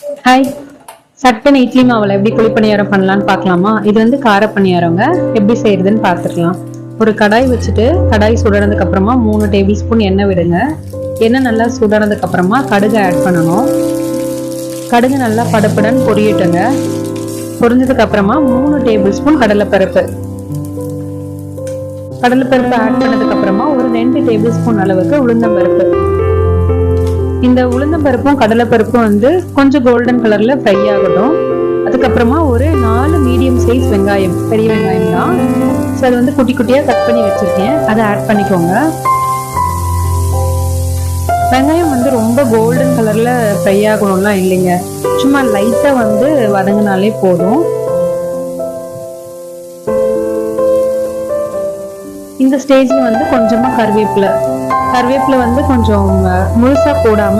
Hi. சட்டன் இட்லி மாவில் எப்படி குழிப்பணியாரம் பண்ணலான்னு பார்க்கலாமா? இது வந்து கார பணியாரங்க. எப்படி செய்யறதுன்னு பார்த்துக்கலாம். ஒரு கடாய் வச்சுட்டு கடாய் சுடறதுக்கு அப்புறமா 3 டேபிள் ஸ்பூன் எண்ணெய் விடுங்க. எண்ணெய் நல்லா சுடறதுக்கு அப்புறமா கடுகு ஆட் பண்ணணும். கடுகு நல்லா படப்படன்னு பொரியட்டுங்க. பொரிஞ்சதுக்கு அப்புறமா 3 டேபிள் ஸ்பூன் கடலைப்பருப்பு ஆட் பண்ணதுக்கு அப்புறமா ஒரு 2 டேபிள் ஸ்பூன் அளவுக்கு உளுந்தம்பருப்பு. இந்த உளுந்தம்பருப்பும் கடலைப்பருப்பும் வந்து கொஞ்சம் கோல்டன் கலர்ல ஃப்ரை ஆகட்டும். அதுக்கப்புறமா ஒரு 4 மீடியம் சைஸ் வெங்காயம், பெரிய வெங்காயம் தான். ஸோ அது வந்து குட்டி குட்டியா கட் பண்ணி வச்சிருக்கேன், அதை ஆட் பண்ணிக்கோங்க. வெங்காயம் வந்து ரொம்ப கோல்டன் கலர்ல ஃப்ரை ஆகணும்லாம் இல்லைங்க, சும்மா லைட்டா வந்து வதங்கினாலே போதும். இந்த ஸ்டேஜ்ல வந்து கொஞ்சமா கருவேப்பிலை வந்து கொஞ்சம் முழுசா போடாம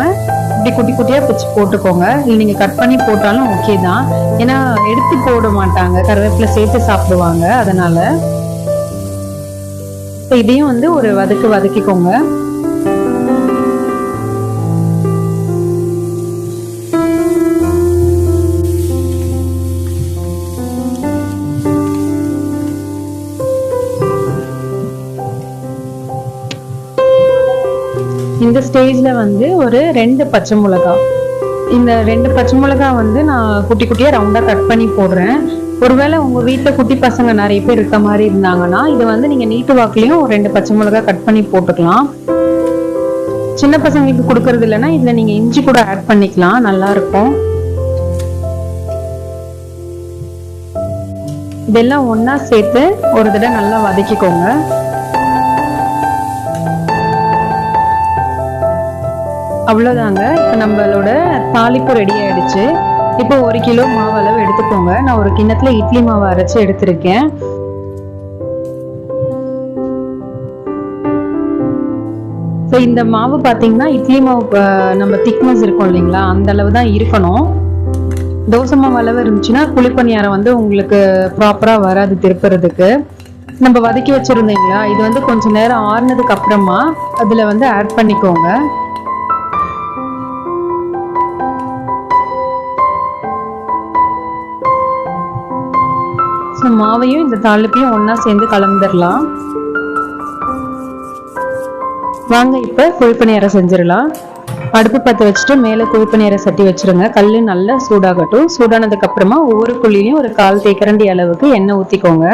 இப்படி குட்டி குட்டியா பிச்சு போட்டுக்கோங்க. இல்லை நீங்க கட் பண்ணி போட்டாலும் ஓகே தான், ஏன்னா எடுத்து போட மாட்டாங்க, கருவேப்பிலை சேர்த்து சாப்பிடுவாங்க. அதனால இதையும் வந்து ஒரு வதக்கிக்கோங்க. இந்த ஸ்டேஜ்ல வந்து ஒரு 2 பச்சை மிளகாய், இந்த 2 பச்சை மிளகாய் வந்து நான் குட்டி குட்டியா ரவுண்டா கட் பண்ணி போடுறேன். ஒருவேளை உங்க வீட்டுல குட்டி பசங்க நிறைய பேர் இருக்க மாதிரி இருந்தாங்கன்னா இது வந்து நீங்க நீட்டு வாக்குலயும் ஒரு 2 பச்சை மிளகாய் கட் பண்ணி போட்டுக்கலாம். சின்ன பசங்களுக்கு கொடுக்கறது இல்லைன்னா இதுல நீங்க இஞ்சி கூட ஆட் பண்ணிக்கலாம், நல்லா இருக்கும். இதெல்லாம் ஒன்னா சேர்த்து ஒரு தடவை நல்லா வதக்கிக்கோங்க. அவ்வளோதாங்க, இப்போ நம்மளோட தாளிப்பு ரெடி ஆயிடுச்சு. இப்போ 1 கிலோ மாவு அளவு எடுத்துக்கோங்க. நான் ஒரு கிண்ணத்துல இட்லி மாவு அரைச்சு எடுத்திருக்கேன். ஸோ இந்த மாவு பார்த்தீங்கன்னா இட்லி மாவு நம்ம திக்னஸ் இருக்கும் இல்லைங்களா, அந்த அளவு தான் இருக்கணும். தோசை மாவு அளவு இருந்துச்சுன்னா குழிப்பணியாரம் வந்து உங்களுக்கு ப்ராப்பரா வராது திருப்புறதுக்கு. நம்ம வதக்கி வச்சிருந்தீங்களா, இது வந்து கொஞ்ச நேரம் ஆறுனதுக்கு அப்புறமா அதுல வந்து ஆட் பண்ணிக்கோங்க. மாவையும் இந்த தாளிப்பையும் ஒன்னா சேர்ந்து கலந்துடலாம். வாங்க இப்ப குழிப்பணியாரம் செஞ்சிடலாம். அடுப்பு பற்ற வச்சுட்டு மேல குழிப்பணியார சட்டி வச்சிருங்க. கல்லு நல்லா சூடாகட்டும். சூடானதுக்கு அப்புறமா ஒவ்வொரு குழிலையும் ஒரு 1/4 தேக்கரண்டி அளவுக்கு எண்ணெய் ஊத்திக்கோங்க.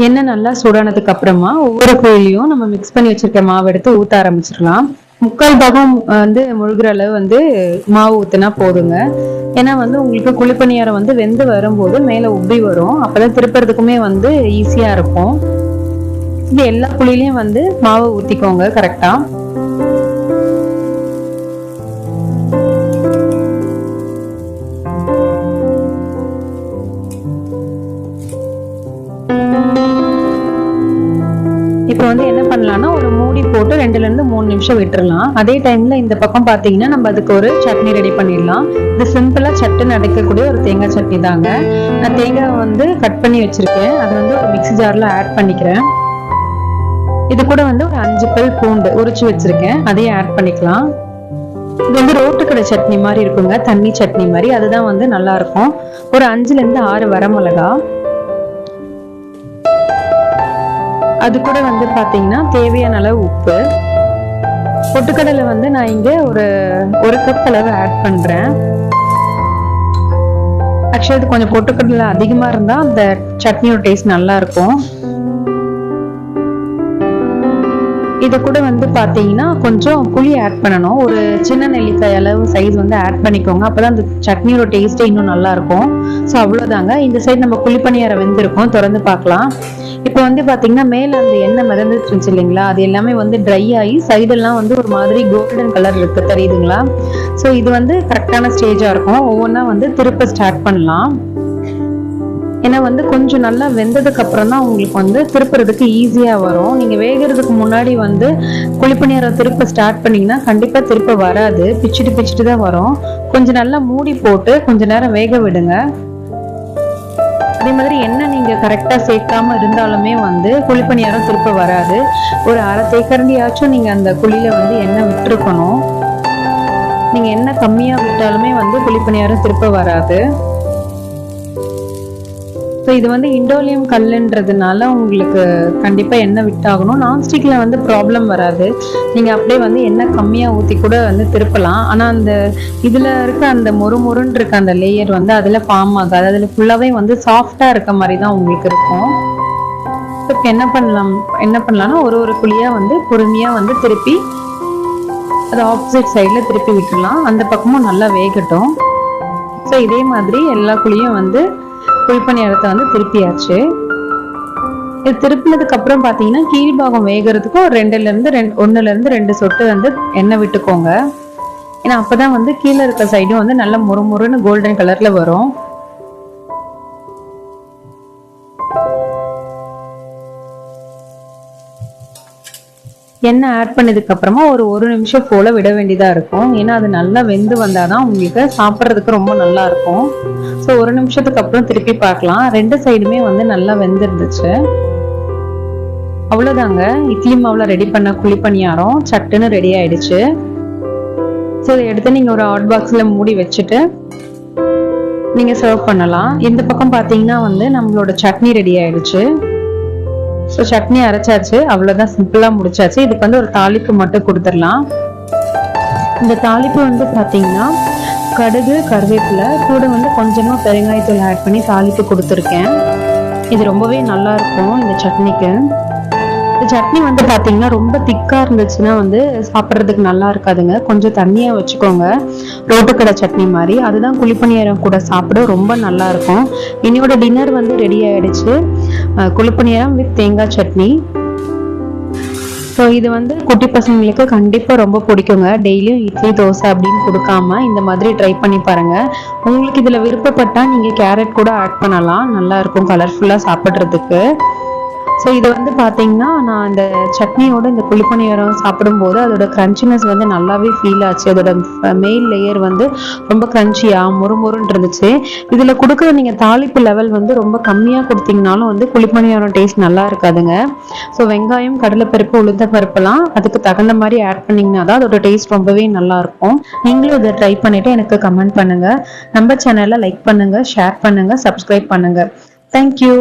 எண்ணெய் நல்லா சூடானதுக்கு அப்புறமா ஒவ்வொரு குழிலையும் நம்ம மிக்ஸ் பண்ணி வச்சிருக்க மாவு எடுத்து ஊத்த ஆரம்பிச்சிடலாம். 3/4 பாகம் வந்து முழுகிற அளவு வந்து மாவு ஊத்தினா போதுங்க. ஏன்னா வந்து உங்களுக்கு குழிப்பணியாரம் வந்து வெந்து வரும்போது மேல உப்பி வரும், அப்பதான் திருப்புறதுக்குமே வந்து ஈஸியா இருக்கும். இது எல்லா குழிலையும் வந்து மாவை ஊத்திக்கோங்க கரெக்டா. இப்போ வந்து என்ன பண்ணலாம்னா ஒரு மூடி போட்டு 2 ல இருந்து 3 நிமிஷம் விட்டுறலாம். அதே டைம்ல இந்த பக்கம் பாத்தீங்கன்னா நம்ம அதுக்கு ஒரு சட்னி ரெடி பண்ணிடலாம். இது சிம்பிளா சட்னி அடைக்கக்கூடிய ஒரு தேங்காய் சட்னி தாங்க. நான் தேங்காய் வந்து கட் பண்ணி வச்சிருக்கேன், அதை வந்து ஒரு மிக்ஸி ஜார்ல ஆட் பண்ணிக்கிறேன். இது கூட வந்து ஒரு 5 பல் பூண்டு உரிச்சு வச்சிருக்கேன், அதையும் ஆட் பண்ணிக்கலாம். இது வந்து ரோட்டுக்கடை சட்னி மாதிரி இருக்குங்க, தண்ணி சட்னி மாதிரி, அதுதான் வந்து நல்லா இருக்கும். ஒரு 5 ல இருந்து 6 வரமிளகா, அது கூட வந்து பாத்தீங்கன்னா தேவையான அளவு உப்பு. பொட்டுக்கடலை வந்து நான் இங்க ஒரு கப் அளவு ஆட் பண்றேன். ஆக்சுவலி இது கொஞ்சம் பொட்டுக்கடலை அதிகமா இருந்தா அந்த சட்னியோட டேஸ்ட் நல்லா இருக்கும். இது கூட வந்து பாத்தீங்கன்னா கொஞ்சம் புளி ஆட் பண்ணணும். ஒரு சின்ன நெல்லிக்காய் அளவு சைஸ் வந்து ஆட் பண்ணிக்கோங்க, அப்பதான் அந்த சட்னியோட டேஸ்டே இன்னும் நல்லா இருக்கும். ஸோ அவ்வளவுதாங்க. இந்த சைடு நம்ம குழிப்பணியாரம் வெந்திருக்கும், திறந்து பார்க்கலாம். இப்போ வந்து பாத்தீங்கன்னா மேல அந்த எண்ணெய் மிதந்துட்டு இருந்துச்சு இல்லைங்களா, அது எல்லாமே வந்து ட்ரை ஆகி சைடெல்லாம் வந்து ஒரு மாதிரி கோல்டன் கலர் இருக்கு, தெரியுதுங்களா? ஸோ இது வந்து கரெக்டான ஸ்டேஜா இருக்கும். ஒவ்வொன்றா வந்து திருப்ப ஸ்டார்ட் பண்ணலாம். ஏன்னா வந்து கொஞ்சம் நல்லா வெந்ததுக்கு அப்புறம் தான் உங்களுக்கு வந்து திருப்புறதுக்கு ஈஸியா வரும். நீங்க வேகிறதுக்கு முன்னாடி வந்து குழிப்பணியாரம் திருப்ப ஸ்டார்ட் பண்ணீங்கன்னா கண்டிப்பா திருப்ப வராது, பிச்சுட்டு தான் வரும். கொஞ்சம் நல்லா மூடி போட்டு கொஞ்ச நேரம் வேக விடுங்க. அதே மாதிரி எண்ணெய் நீங்க கரெக்டா சேர்க்காம இருந்தாலுமே வந்து குழிப்பணியாரம் திருப்ப வராது. ஒரு 1/2 தேக்கரண்டி ஆச்சும் நீங்க அந்த குழியில வந்து எண்ணெய் விட்டுருக்கணும். நீங்கள் எண்ணெய் கம்மியாக விட்டாலுமே வந்து குழிப்பணியாரம் திருப்ப வராது. ஸோ இது வந்து இண்டோலியம் கல்லுன்றதுனால உங்களுக்கு கண்டிப்பாக எண்ணெய் விட்டாகணும். நான்ஸ்டிக்கில் வந்து ப்ராப்ளம் வராது, நீங்கள் அப்படியே வந்து எண்ணெய் கம்மியாக ஊற்றி கூட வந்து திருப்பலாம். ஆனால் அந்த இதில் இருக்க அந்த மொறுமொறுன்னு இருக்க அந்த லேயர் வந்து அதில் ஃபார்ம் ஆகாது, அதில் ஃபுல்லாகவே வந்து சாஃப்டாக இருக்க மாதிரி தான் உங்களுக்கு இருக்கும். இப்போ என்ன பண்ணலாம்னா ஒரு குழியாக வந்து பொறுமையாக வந்து திருப்பி அது ஆப்போசிட் சைடில் திருப்பி விட்டுடலாம். அந்த பக்கமும் நல்லா வேகட்டும். ஸோ இதே மாதிரி எல்லா குழியும் வந்து குழிப்பணியாரத்தை வந்து திருப்பியாச்சு. இது திருப்பினதுக்கு அப்புறம் பார்த்தீங்கன்னா கீழ்பாகம் வேகிறதுக்கு ஒரு 1லேருந்து 2 சொட்டு வந்து எண்ணெய் விட்டுக்கோங்க. ஏன்னா அப்பதான் வந்து கீழே இருக்க சைடும் வந்து நல்ல முறுமுறுன்னு கோல்டன் கலர்ல வரும். எண்ணெய் ஆட் பண்ணதுக்கு அப்புறமா ஒரு நிமிஷம் போல விட வேண்டியதா இருக்கும். ஏன்னா அது நல்லா வெந்து வந்தாதான் உங்களுக்கு சாப்பிட்றதுக்கு ரொம்ப நல்லா இருக்கும். ஸோ 1 நிமிஷத்துக்கு அப்புறம் திருப்பி பார்க்கலாம். 2 சைடுமே வந்து நல்லா வெந்துருந்துச்சு. அவ்வளோதாங்க, இட்லி மாவுல ரெடி பண்ண குழிப்பணியாரம் சட்டுன்னு ரெடி ஆயிடுச்சு. ஸோ இதை எடுத்து நீங்க ஒரு ஹாட் பாக்ஸ்ல மூடி வச்சுட்டு நீங்க சர்வ் பண்ணலாம். இந்த பக்கம் பார்த்தீங்கன்னா வந்து நம்மளோட சட்னி ரெடி ஆயிடுச்சு. ஸோ சட்னி அரைச்சாச்சு, அவ்வளோதான், சிம்பிளாக முடிச்சாச்சு. இதுக்கு வந்து ஒரு தாளிப்பு மட்டும் கொடுத்துடலாம். இந்த தாளிப்பு வந்து பார்த்தீங்கன்னா கடுகு, கருவேப்பிலை கூட வந்து கொஞ்சமாக பெருங்காயத்தூள் ஆட் பண்ணி தாளிப்பு கொடுத்துருக்கேன். இது ரொம்பவே நல்லா இருக்கும் இந்த சட்னிக்கு. இந்த சட்னி வந்து பார்த்தீங்கன்னா ரொம்ப திக்காக இருந்துச்சுன்னா வந்து சாப்பிட்றதுக்கு நல்லா இருக்காதுங்க. கொஞ்சம் தண்ணியாக வச்சுக்கோங்க, ரோட்டுக்கடை சட்னி மாதிரி. அதுதான் குழிப்பணியாரம் கூட சாப்பிட ரொம்ப நல்லா இருக்கும். என்னோட டின்னர் வந்து ரெடி ஆயிடுச்சு, குழிப்பணியாரம் வித் தேங்காய் சட்னி. ஸோ இது வந்து குட்டி பசங்களுக்கு கண்டிப்பாக ரொம்ப பிடிக்குங்க. டெய்லியும் இட்லி தோசை அப்படின்னு கொடுக்காம இந்த மாதிரி ட்ரை பண்ணி பாருங்க. உங்களுக்கு இதில் விருப்பப்பட்டால் நீங்கள் கேரட் கூட ஆட் பண்ணலாம், நல்லா இருக்கும் கலர்ஃபுல்லாக சாப்பிட்றதுக்கு. ஸோ இது வந்து பார்த்தீங்கன்னா நான் இந்த சட்னியோட இந்த குழிப்பணியாரம் சாப்பிடும்போது அதோட கிரன்ச்சினஸ் வந்து நல்லாவே ஃபீல் ஆச்சு. அதோட மெயில் லேயர் வந்து ரொம்ப கிரன்ச்சியாக முறுமுறுன்னு இருந்துச்சு. இதில் கொடுக்குற நீங்கள் தாளிப்பு லெவல் வந்து ரொம்ப கம்மியாக கொடுத்தீங்கனாலும் வந்து குழிப்பணியாரம் டேஸ்ட் நல்லா இருக்காதுங்க. ஸோ வெங்காயம், கடலைப்பருப்பு, உளுந்த பருப்புலாம் அதுக்கு தகுந்த மாதிரி ஆட் பண்ணிங்கன்னா தான் அதோட டேஸ்ட் ரொம்பவே நல்லா இருக்கும். நீங்களும் இதை ட்ரை பண்ணிவிட்டு எனக்கு கமெண்ட் பண்ணுங்கள். நம்ம சேனலை லைக் பண்ணுங்கள், ஷேர் பண்ணுங்கள், சப்ஸ்கிரைப் பண்ணுங்கள். தேங்க்யூ.